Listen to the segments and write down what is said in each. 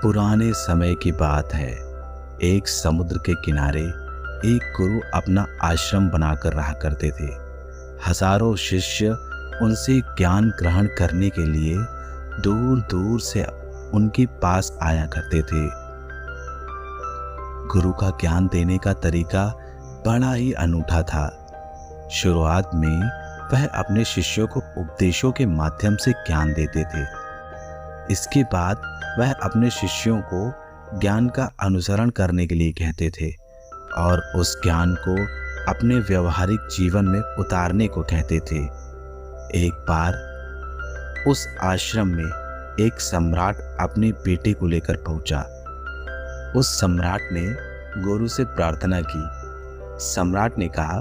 पुराने समय की बात है। एक समुद्र के किनारे एक गुरु अपना आश्रम बनाकर रहा करते थे। हजारों शिष्य उनसे ज्ञान ग्रहण करने के लिए दूर दूर से उनके पास आया करते थे। गुरु का ज्ञान देने का तरीका बड़ा ही अनूठा था। शुरुआत में वह अपने शिष्यों को उपदेशों के माध्यम से ज्ञान देते थे। इसके बाद वह अपने शिष्यों को ज्ञान का अनुसरण करने के लिए कहते थे और उस ज्ञान को अपने व्यवहारिक जीवन में उतारने को कहते थे। एक बार उस आश्रम में एक सम्राट अपने बेटे को लेकर पहुंचा। उस सम्राट ने गुरु से प्रार्थना की। सम्राट ने कहा,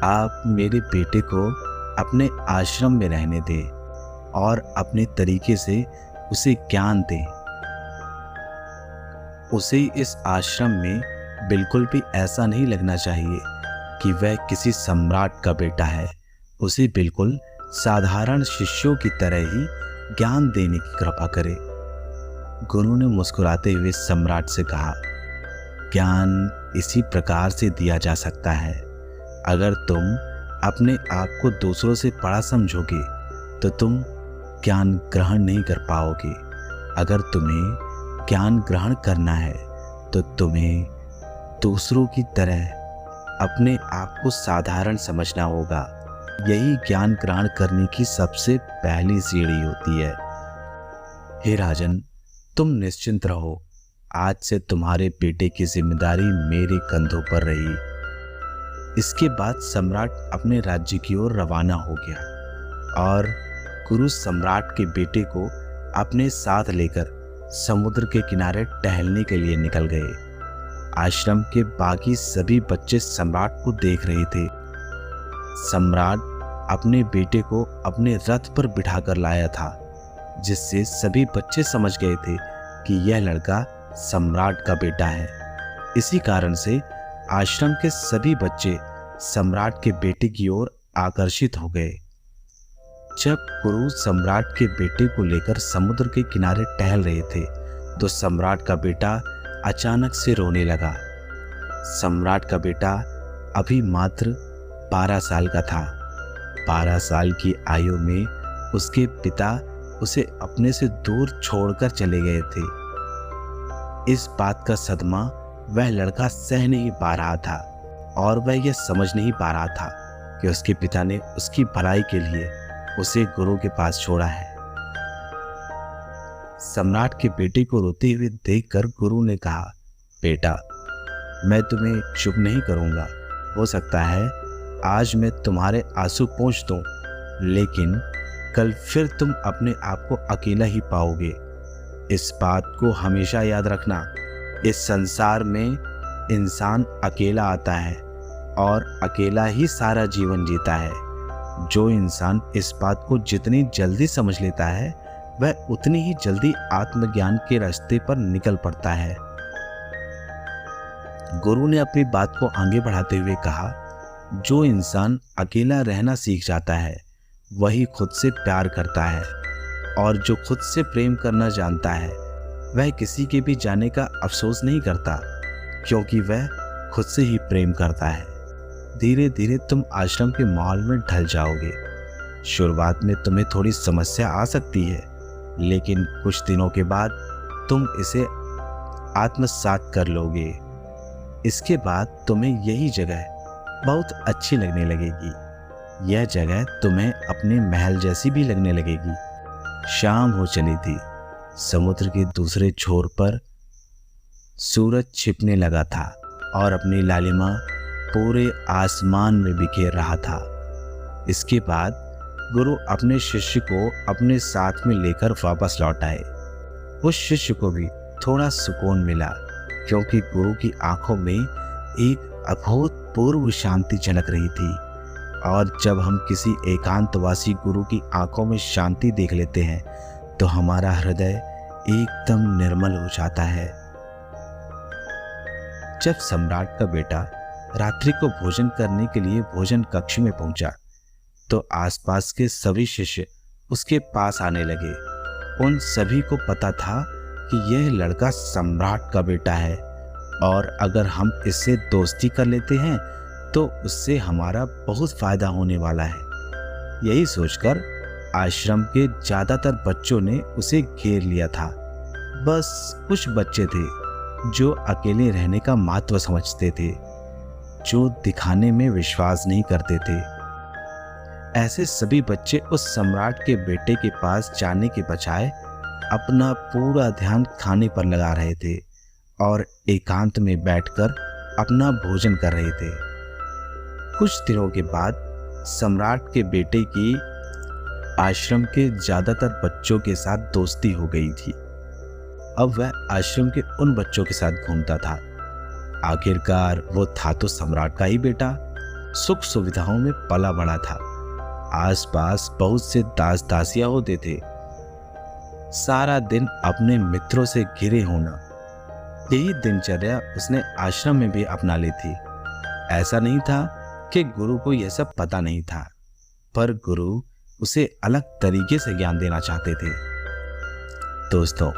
आप मेरे बेटे को अपने आश्रम में रहने दें और अपने तरीके से उसे ज्ञान दें। उसे इस आश्रम में बिल्कुल भी ऐसा नहीं लगना चाहिए कि वह किसी सम्राट का बेटा है। उसे बिल्कुल साधारण शिष्यों की तरह ही ज्ञान देने की कृपा करे। गुरु ने मुस्कुराते हुए सम्राट से कहा, ज्ञान इसी प्रकार से दिया जा सकता है। अगर तुम अपने आप को दूसरों से बड़ा समझोगे तो तुम ज्ञान ग्रहण नहीं कर पाओगे। अगर तुम्हें ज्ञान ग्रहण करना है तो तुम्हें दूसरों की तरह अपने आप को साधारण समझना होगा। यही ज्ञान ग्रहण करने की सबसे पहली सीढ़ी होती है। हे राजन, तुम निश्चिंत रहो। आज से तुम्हारे बेटे की जिम्मेदारी मेरे कंधों पर रही। इसके बाद सम्राट अपने राज्य की ओर रवाना हो गया और गुरु सम्राट के बेटे को अपने साथ लेकर समुद्र के किनारे टहलने के लिए निकल गए। आश्रम के बाकी सभी बच्चे सम्राट को देख रहे थे। सम्राट अपने बेटे को अपने रथ पर बिठाकर लाया था, जिससे सभी बच्चे समझ गए थे कि यह लड़का सम्राट का बेटा है। इसी कारण से आश्रम के सभी बच्चे सम्राट के बेटे की ओर आकर्षित हो गए। जब गुरु सम्राट के बेटे को लेकर समुद्र के किनारे टहल रहे थे तो सम्राट का बेटा अचानक से रोने लगा। सम्राट का बेटा अभी मात्र 12 साल का था। 12 साल की आयु में उसके पिता उसे अपने से दूर छोड़कर चले गए थे। इस बात का सदमा वह लड़का सह नहीं पा रहा था और वह यह समझ नहीं पा रहा था कि उसके पिता ने उसकी भलाई के लिए उसे गुरु के पास छोड़ा है। सम्राट के बेटे को रोते हुए देखकर गुरु ने कहा, बेटा, मैं तुम्हें चुप नहीं करूंगा। हो सकता है आज मैं तुम्हारे आंसू पोंछ दूं, लेकिन कल फिर तुम अपने आप को अकेला ही पाओगे। इस बात को हमेशा याद रखना। इस संसार में इंसान अकेला आता है और अकेला ही सारा जीवन जीता है। जो इंसान इस बात को जितनी जल्दी समझ लेता है वह उतनी ही जल्दी आत्मज्ञान के रास्ते पर निकल पड़ता है। गुरु ने अपनी बात को आगे बढ़ाते हुए कहा, जो इंसान अकेला रहना सीख जाता है वही खुद से प्यार करता है, और जो खुद से प्रेम करना जानता है वह किसी के भी जाने का अफसोस नहीं करता, क्योंकि वह खुद से ही प्रेम करता है। धीरे धीरे तुम आश्रम के माहौल में ढल जाओगे। शुरुआत में तुम्हें थोड़ी समस्या आ सकती है, लेकिन कुछ दिनों के बाद तुम इसे आत्मसात कर लोगे। इसके बाद तुम्हें यही जगह बहुत अच्छी लगने लगेगी। यह जगह तुम्हें अपने महल जैसी भी लगने लगेगी। शाम हो चली थी। समुद्र के दूसरे छोर पर सूरज छिपने लगा था और अपनी लालिमा पूरे आसमान में बिखेर रहा था। इसके बाद गुरु अपने शिष्य को अपने साथ में लेकर वापस लौट आए। उस शिष्य को भी थोड़ा सुकून मिला, क्योंकि गुरु की आंखों में एक अभूतपूर्व शांति झलक रही थी। और जब हम किसी एकांतवासी गुरु की आंखों में शांति देख लेते हैं तो हमारा हृदय एकदम निर्मल हो जाता है। जब सम्राट का बेटा रात्रि को भोजन करने के लिए भोजन कक्ष में पहुंचा तो आसपास के सभी शिष्य उसके पास आने लगे। उन सभी को पता था कि यह लड़का सम्राट का बेटा है और अगर हम इससे दोस्ती कर लेते हैं तो उससे हमारा बहुत फायदा होने वाला है। यही सोचकर आश्रम के ज्यादातर बच्चों ने उसे घेर लिया था। बस कुछ बच्चे थे जो अकेले रहने का महत्व समझते थे, जो दिखाने में विश्वास नहीं करते थे। ऐसे सभी बच्चे उस सम्राट के बेटे के पास जाने के बजाय अपना पूरा ध्यान खाने पर लगा रहे थे और एकांत में बैठकर अपना भोजन कर रहे थे। कुछ दिनों के बाद सम्राट के बेटे की आश्रम के ज्यादातर बच्चों के साथ दोस्ती हो गई थी। अब वह आश्रम के उन बच्चों के साथ घूमता था। आखिरकार वो था तो सम्राट का ही बेटा, सुख सुविधाओं में पला बड़ा था। आसपास बहुत से दास दासियां होते थे। सारा दिन अपने मित्रों से घिरे होना, यही दिनचर्या उसने आश्रम में भी अपना ली थी। ऐसा नहीं था कि गुरु को यह सब पता नहीं था, पर गुरु उसे अलग तरीके से ज्ञान देना चाहते थे। दोस्तों,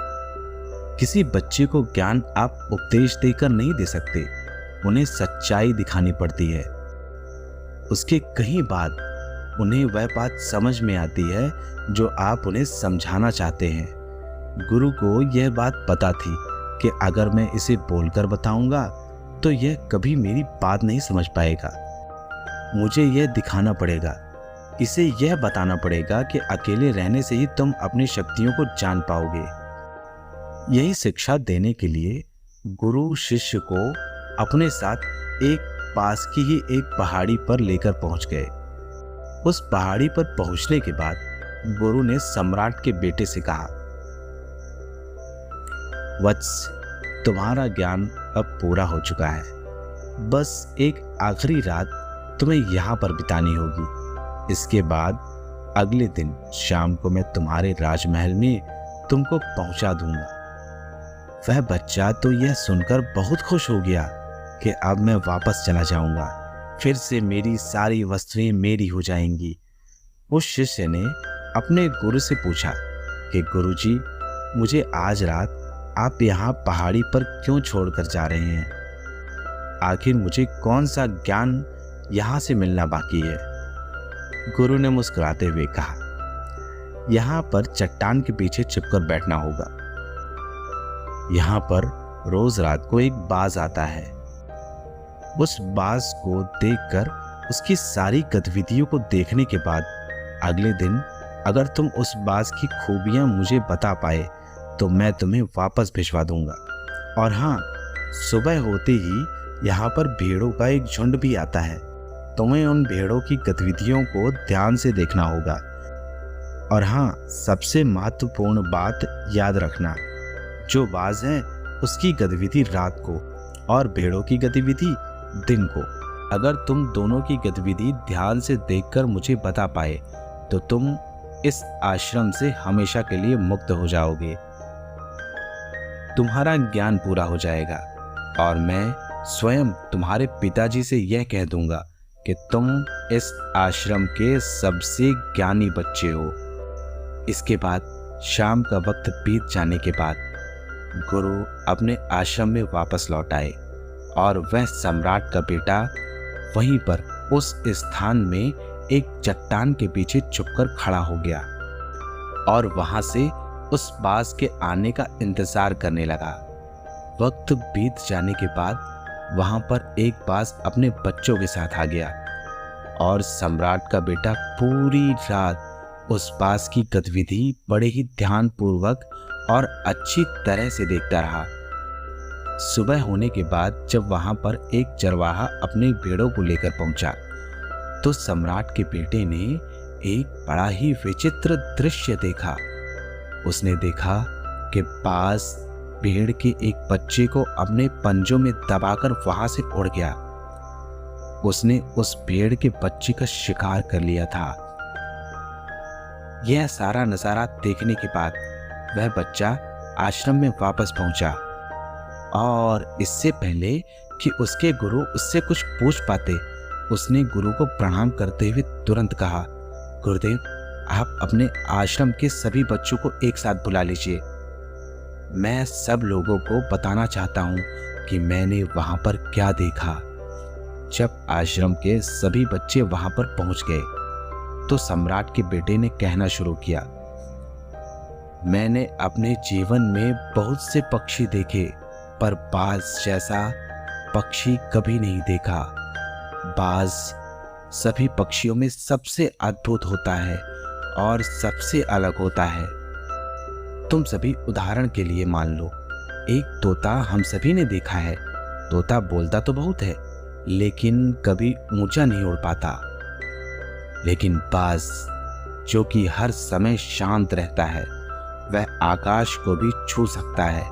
किसी बच्चे को ज्ञान आप उपदेश देकर नहीं दे सकते, उन्हें सच्चाई दिखानी पड़ती है। उसके कहीं बाद उन्हें वह बात समझ में आती है जो आप उन्हें समझाना चाहते हैं। गुरु को यह बात पता थी कि अगर मैं इसे बोलकर बताऊंगा तो यह कभी मेरी बात नहीं समझ पाएगा। मुझे यह दिखाना पड़ेगा, इसे यह बताना पड़ेगा कि अकेले रहने से ही तुम अपनी शक्तियों को जान पाओगे। यही शिक्षा देने के लिए गुरु शिष्य को अपने साथ एक पास की ही एक पहाड़ी पर लेकर पहुंच गए। उस पहाड़ी पर पहुंचने के बाद गुरु ने सम्राट के बेटे से कहा, वत्स, तुम्हारा ज्ञान अब पूरा हो चुका है। बस एक आखिरी रात तुम्हें यहाँ पर बितानी होगी। इसके बाद अगले दिन शाम को मैं तुम्हारे राजमहल में तुमको पहुंचा दूंगा। वह बच्चा तो यह सुनकर बहुत खुश हो गया कि अब मैं वापस चला जाऊंगा, फिर से मेरी सारी वस्तुएं मेरी हो जाएंगी। उस शिष्य ने अपने गुरु से पूछा कि गुरुजी, मुझे आज रात आप यहाँ पहाड़ी पर क्यों छोड़कर जा रहे हैं? आखिर मुझे कौन सा ज्ञान यहाँ से मिलना बाकी है? गुरु ने मुस्कुराते हुए कहा, यहाँ पर चट्टान के पीछे छिपकर बैठना होगा। यहाँ पर रोज रात को एक बाज आता है। उस बाज को देखकर उसकी सारी गतिविधियों को देखने के बाद अगले दिन अगर तुम उस बाज की खूबियां मुझे बता पाए तो मैं तुम्हें वापस भिजवा दूंगा। और हाँ, सुबह होते ही यहाँ पर भेड़ों का एक झुंड भी आता है। तुम्हें उन भेड़ों की गतिविधियों को ध्यान से देखना होगा। और हाँ, सबसे महत्वपूर्ण बात याद रखना, जो बाज है उसकी गतिविधि रात को और भेड़ों की गतिविधि दिन को। अगर तुम दोनों की गतिविधि ध्यान से देखकर मुझे बता पाए तो तुम इस आश्रम से हमेशा के लिए मुक्त हो जाओगे। तुम्हारा ज्ञान पूरा हो जाएगा और मैं स्वयं तुम्हारे पिताजी से यह कह दूंगा कि तुम इस आश्रम के सबसे ज्ञानी बच्चे हो। इसके बाद शाम का वक्त बीत जाने के बाद गुरु अपने आश्रम में वापस लौट आए और वह सम्राट का बेटा वहीं पर उस स्थान में एक चट्टान के पीछे छुपकर खड़ा हो गया और वहां से उस बाज के आने का इंतजार करने लगा। वक्त बीत जाने के बाद वहां पर एक बाज अपने बच्चों के साथ आ गया और सम्राट का बेटा पूरी रात उस बाज की गतिविधि बड़े ही ध्यानपूर्वक और अच्छी तरह से देखता रहा। सुबह होने के बाद जब वहां पर एक चरवाहा अपने भेड़ों को लेकर पहुंचा तो सम्राट के बेटे ने एक बड़ा ही विचित्र दृश्य देखा। उसने देखा कि बाज भेड़ के एक बच्चे को अपने पंजों में दबाकर वहां से उड़ गया। उसने उस भेड़ के बच्चे का शिकार कर लिया था। यह सारा नजारा देखने के बाद वह बच्चा आश्रम में वापस पहुंचा और इससे पहले कि उसके गुरु उससे कुछ पूछ पाते, उसने गुरु को प्रणाम करते हुए तुरंत कहा, गुरुदेव, आप अपने आश्रम के सभी बच्चों को एक साथ बुला लीजिए। मैं सब लोगों को बताना चाहता हूँ कि मैंने वहाँ पर क्या देखा। जब आश्रम के सभी बच्चे वहाँ पर पहुँच गए तो सम्राट के बेटे ने कहना शुरू किया, मैंने अपने जीवन में बहुत से पक्षी देखे, पर बाज जैसा पक्षी कभी नहीं देखा। बाज सभी पक्षियों में सबसे अद्भुत होता है और सबसे अलग होता है। तुम सभी उदाहरण के लिए मान लो, एक तोता हम सभी ने देखा है। तोता बोलता तो बहुत है, लेकिन कभी ऊंचा नहीं उड़ पाता। लेकिन बाज, जो कि हर समय शांत रहता है, वह आकाश को भी छू सकता है,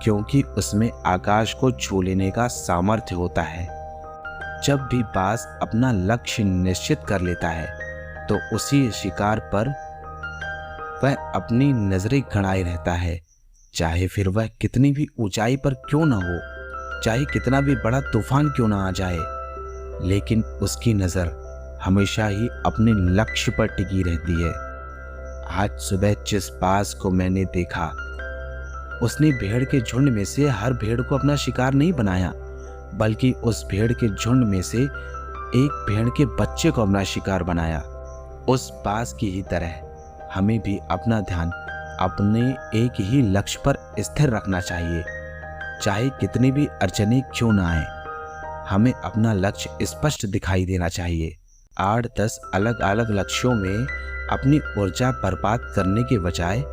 क्योंकि उसमें आकाश को छू लेने का सामर्थ्य होता है। जब भी बाज अपना लक्ष्य निश्चित कर लेता है तो उसी शिकार पर वह अपनी नजरें गड़ाए रहता है, चाहे फिर वह कितनी भी ऊंचाई पर क्यों ना हो, चाहे कितना भी बड़ा तूफान क्यों ना आ जाए, लेकिन उसकी नजर हमेशा ही अपने लक्ष्य पर टिकी रहती है। आज सुबह जिस बाज को मैंने देखा, उसने भेड़ के झुंड में से हर भेड़ को अपना शिकार नहीं बनाया, बल्कि उस भेड़ के झुंड में से एक भेड़ के बच्चे को अपना शिकार बनाया। उस बाज की ही तरह हमें भी अपना ध्यान अपने एक ही लक्ष्य पर स्थिर रखना चाहिए, चाहे कितनी भी अड़चनें क्यों ना आए। हमें अपना लक्ष्य स्पष्ट दिखाई देना चाहिए। 8-10 अलग अलग लक्ष्यों में अपनी ऊर्जा बर्बाद करने के बजाय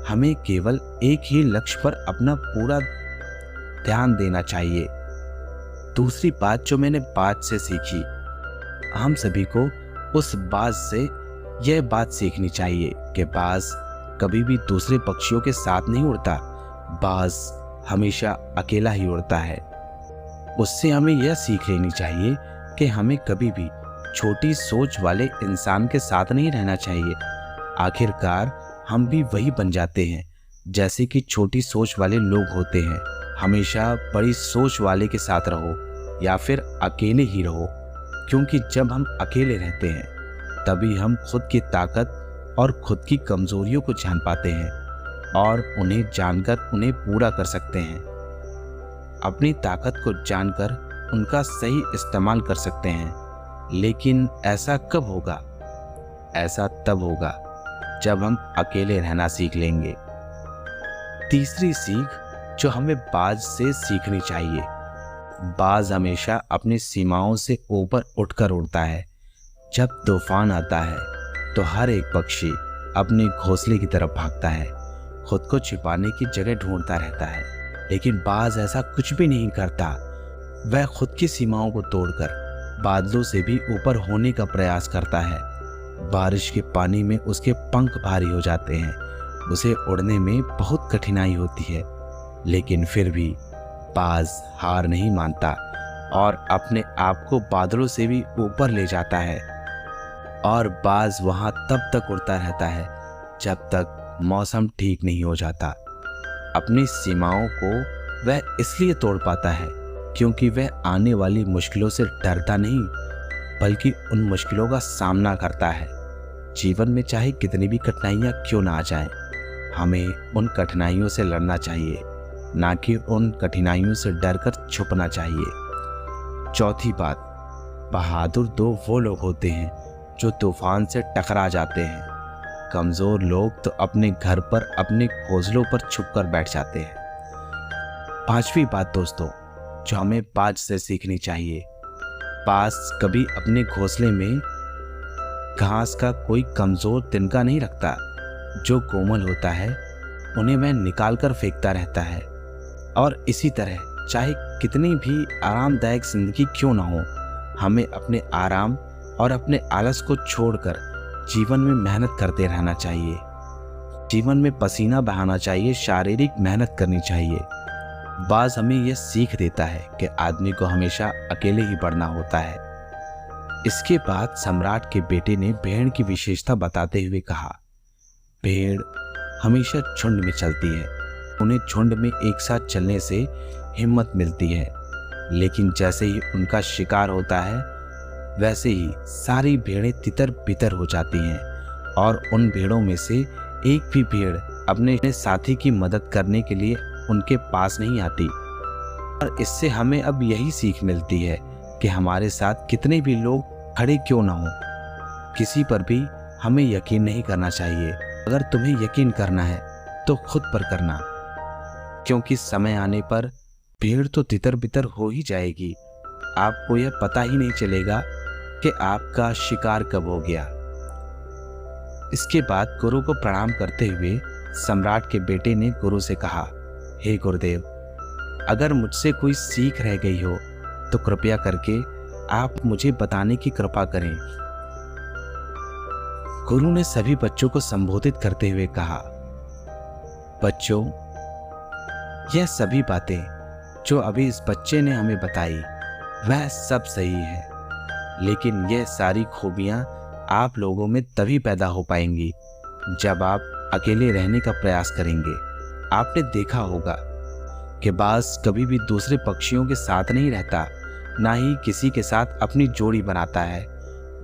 हमें केवल एक ही लक्ष्य पर अपना पूरा ध्यान देना चाहिए। दूसरी बात जो मैंने बाज से सीखी, हम सभी को उस बाज से यह बात सीखनी चाहिए कि बाज कभी भी दूसरे पक्षियों के साथ नहीं उड़ता। बाज हमेशा अकेला ही उड़ता है। उससे हमें यह सीख लेनी चाहिए कि हमें कभी भी छोटी सोच वाले इंसान के साथ नहीं रहना चाहिए। आखिरकार हम भी वही बन जाते हैं जैसे कि छोटी सोच वाले लोग होते हैं। हमेशा बड़ी सोच वाले के साथ रहो या फिर अकेले ही रहो, क्योंकि जब हम अकेले रहते हैं तभी हम खुद की ताकत और खुद की कमजोरियों को जान पाते हैं और उन्हें जानकर उन्हें पूरा कर सकते हैं। अपनी ताकत को जानकर उनका सही इस्तेमाल कर सकते हैं। लेकिन ऐसा कब होगा? ऐसा तब होगा जब हम अकेले रहना सीख लेंगे। तीसरी सीख जो हमें बाज से सीखनी चाहिए, बाज हमेशा अपनी सीमाओं से ऊपर उठकर उड़ता है। जब तूफान आता है तो हर एक पक्षी अपने घोंसले की तरफ भागता है, खुद को छिपाने की जगह ढूंढता रहता है। लेकिन बाज ऐसा कुछ भी नहीं करता। वह खुद की सीमाओं को तोड़कर बादलों से भी ऊपर होने का प्रयास करता है। बारिश के पानी में उसके पंख भारी हो जाते हैं, उसे उड़ने में बहुत कठिनाई होती है, लेकिन फिर भी बाज हार नहीं मानता और अपने आप को बादलों से भी ऊपर ले जाता है। और बाज वहां तब तक उड़ता रहता है जब तक मौसम ठीक नहीं हो जाता। अपनी सीमाओं को वह इसलिए तोड़ पाता है क्योंकि वह आने वाली मुश्किलों से डरता नहीं, बल्कि उन मुश्किलों का सामना करता है। जीवन में चाहे कितनी भी कठिनाइयाँ क्यों ना आ जाएं, हमें उन कठिनाइयों से लड़ना चाहिए, ना कि उन कठिनाइयों से डरकर छुपना चाहिए। चौथी बात, बहादुर दो वो लोग होते हैं जो तूफान से टकरा जाते हैं। कमज़ोर लोग तो अपने घर पर अपने घोंसलों पर छुपकर बैठ जाते हैं। पांचवी बात दोस्तों जो हमें बाज से सीखनी चाहिए, बाज कभी अपने घोंसले में घास का कोई कमज़ोर तिनका नहीं रखता। जो कोमल होता है उन्हें वह निकाल कर फेंकता रहता है। और इसी तरह चाहे कितनी भी आरामदायक जिंदगी क्यों ना हो, हमें अपने आराम और अपने आलस को छोड़कर जीवन में मेहनत करते रहना चाहिए। जीवन में पसीना बहाना चाहिए, शारीरिक मेहनत करनी चाहिए। बाज हमें यह सीख देता है कि आदमी को हमेशा अकेले ही बढ़ना होता है। इसके बाद सम्राट के बेटे ने भेड़ की विशेषता बताते हुए कहा, भेड़ हमेशा झुंड में चलती है। उन्हें झुंड में एक साथ चलने से हिम्मत मिलती है, लेकिन जैसे ही उनका शिकार होता है वैसे ही सारी भेड़ें तितर बितर हो जाती हैं और उन भेड़ों में से एक भी भेड़ अपने साथी की मदद करने के लिए उनके पास नहीं आती। और इससे हमें अब यही सीख मिलती है कि हमारे साथ कितने भी लोग खड़े क्यों ना हो, किसी पर भी हमें यकीन नहीं करना चाहिए। अगर तुम्हें यकीन करना है तो खुद पर करना, क्योंकि समय आने पर भीड़ तो तितर बितर हो ही जाएगी। आपको यह पता ही नहीं चलेगा कि आपका शिकार कब हो गया। इसके बाद गुरु को प्रणाम करते हुए सम्राट के बेटे ने गुरु से कहा, हे गुरुदेव, अगर मुझसे कोई सीख रह गई हो तो कृपया करके आप मुझे बताने की कृपा करें। गुरु ने सभी बच्चों को संबोधित करते हुए कहा, बच्चों, यह सभी बातें जो अभी इस बच्चे ने हमें बताई वह सब सही है, लेकिन यह सारी खूबियां आप लोगों में तभी पैदा हो पाएंगी जब आप अकेले रहने का प्रयास करेंगे। आपने देखा होगा कि बाज कभी भी दूसरे पक्षियों के साथ नहीं रहता, ना ही किसी के साथ अपनी जोड़ी बनाता है।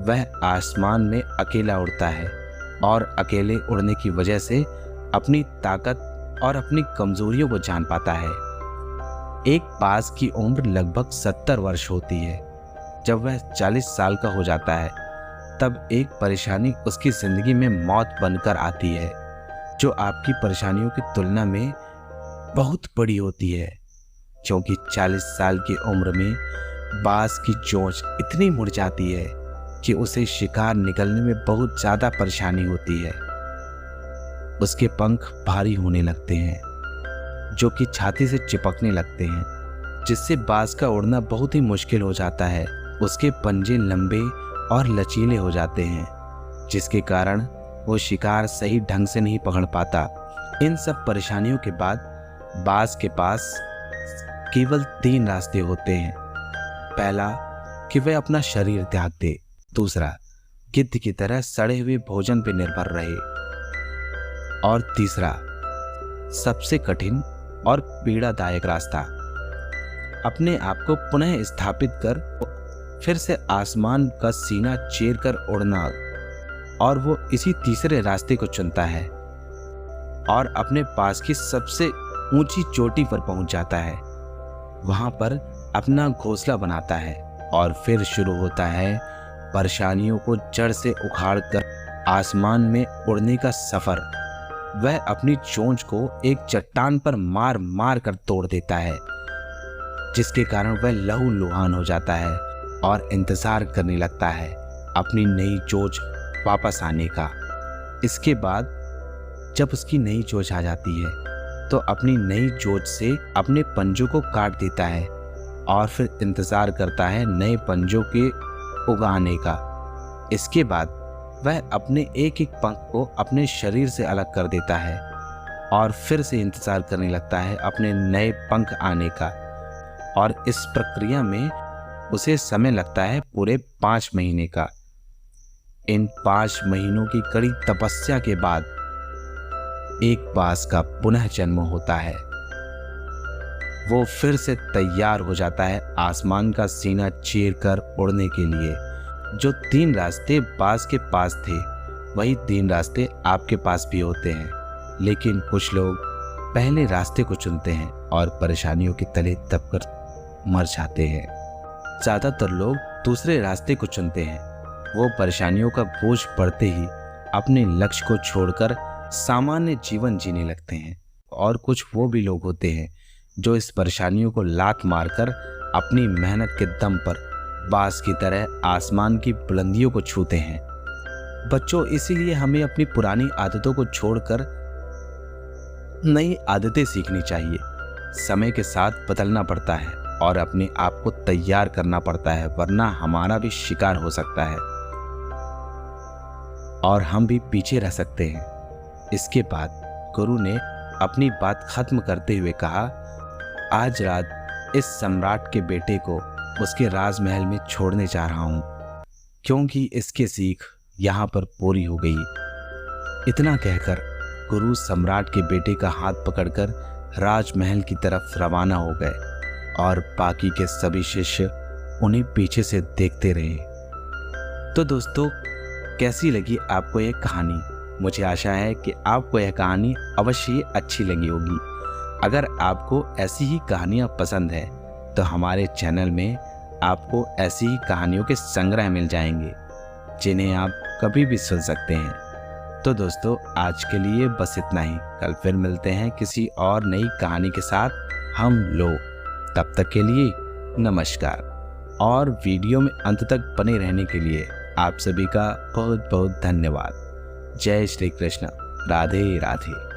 वह आसमान में अकेला उड़ता है और अकेले उड़ने की वजह से अपनी ताकत और अपनी कमजोरियों को जान पाता है। एक बाज की उम्र लगभग 70 वर्ष होती है। जब वह 40 साल का हो जाता है तब एक परेशानी उसकी जिंदगी में मौत बनकर आती है, जो आपकी परेशानियों की तुलना में बहुत बड़ी होती है, क्योंकि 40 साल की उम्र में बाज की चोंच इतनी मुड़ जाती है कि उसे शिकार निकलने में बहुत ज्यादा परेशानी होती है। उसके पंख भारी होने लगते हैं, जो कि छाती से चिपकने लगते हैं, जिससे बाज का उड़ना बहुत ही मुश्किल हो जाता है। उसके पंजे लंबे और लचीले हो जाते हैं, जिसके कारण वो शिकार सही ढंग से नहीं पकड़ पाता। इन सब परेशानियों के बाद बाज के पास केवल 3 रास्ते होते हैं। पहला, कि वह अपना शरीर त्याग दे। दूसरा, गिद्ध की तरह सड़े हुए भोजन पर निर्भर रहे। और तीसरा, सबसे कठिन और पीड़ादायक रास्ता, अपने आप को पुनः स्थापित कर फिर से आसमान का सीना चीर कर उड़ना। और वो इसी तीसरे रास्ते को चुनता है और अपने पास की सबसे ऊंची चोटी पर पहुंच जाता है। वहां पर अपना घोंसला बनाता है और फिर शुरू होता है परेशानियों को जड़ से उखाड़कर आसमान में उड़ने का सफर। वह अपनी चोंच को एक चट्टान पर मार मार कर तोड़ देता है, जिसके कारण वह लहूलुहान हो जाता है और इंतजार करने लगता है अपनी नई चोंच वापस आने का। इसके बाद जब उसकी नई चोंच आ जाती है तो अपनी नई चोंच से अपने पंजों को काट देता है और फिर इंतजार करता है नए पंजों के उगाने का। इसके बाद वह अपने एक एक पंख को अपने शरीर से अलग कर देता है और फिर से इंतजार करने लगता है अपने नए पंख आने का। और इस प्रक्रिया में उसे समय लगता है पूरे 5 महीने का। इन 5 महीनों की कड़ी तपस्या के बाद एक बाज का पुनः जन्म होता है। वो फिर से तैयार हो जाता है आसमान का सीना चीर कर उड़ने के लिए। जो 3 रास्ते बाज के पास थे वही 3 रास्ते आपके पास भी होते हैं, लेकिन कुछ लोग पहले रास्ते को चुनते हैं और परेशानियों के तले दबकर मर जाते हैं। ज़्यादातर लोग दूसरे रास्ते को चुनते हैं। वो परेशानियों का बोझ पड़ते ही अपने लक्ष्य को छोड़कर सामान्य जीवन जीने लगते हैं। और कुछ वो भी लोग होते हैं जो इस परेशानियों को लात मारकर अपनी मेहनत के दम पर बाज की तरह आसमान की बुलंदियों को छूते हैं। बच्चों, इसीलिए हमें अपनी पुरानी आदतों को छोड़कर नई आदतें सीखनी चाहिए। समय के साथ बदलना पड़ता है और अपने आप को तैयार करना पड़ता है, वरना हमारा भी शिकार हो सकता है और हम भी पीछे रह सकते हैं। इसके बाद गुरु ने अपनी बात खत्म करते हुए कहा, आज रात इस सम्राट के बेटे को उसके राजमहल में छोड़ने जा रहा हूं, क्योंकि इसकी सीख यहां पर पूरी हो गई। इतना कहकर गुरु सम्राट के बेटे का हाथ पकड़कर राजमहल की तरफ रवाना हो गए और बाकी के सभी शिष्य उन्हें पीछे से देखते रहे। तो दोस्तों, कैसी लगी आपको यह कहानी? मुझे आशा है कि आपको यह कहानी अवश्य अच्छी लगी होगी। अगर आपको ऐसी ही कहानियाँ पसंद है तो हमारे चैनल में आपको ऐसी ही कहानियों के संग्रह मिल जाएंगे जिन्हें आप कभी भी सुन सकते हैं। तो दोस्तों, आज के लिए बस इतना ही। कल फिर मिलते हैं किसी और नई कहानी के साथ हम लोग। तब तक के लिए नमस्कार। और वीडियो में अंत तक बने रहने के लिए आप सभी का बहुत बहुत धन्यवाद। जय श्री कृष्ण। राधे राधे।